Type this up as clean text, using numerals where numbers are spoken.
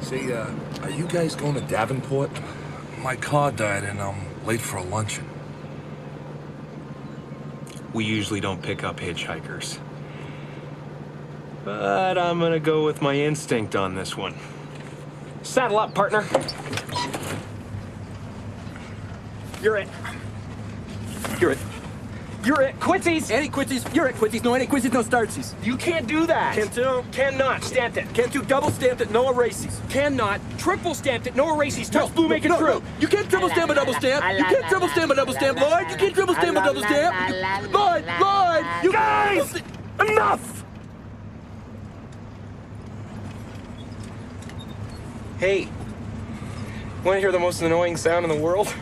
Say, are you guys going to Davenport? My car died and I'm late for a luncheon. We usually don't pick up hitchhikers. But I'm gonna go with my instinct on this one. Saddle up, partner. You're it. You're it. You're it. Quincy's! Any quincies? You're at quincies. No, any quincies, no startsies. You can't do that! Can't do? Cannot. Stamped it. Can't do double stamped it, no erases. Cannot. Triple stamped it. No erases. Touch blue, make it true. No. You can't triple stamp a double stamp. You can't triple stamp a double stamp, Lloyd. You can't triple stamp a double stamp. Lloyd, You guys! Enough! Hey, want to hear the most annoying sound in the world?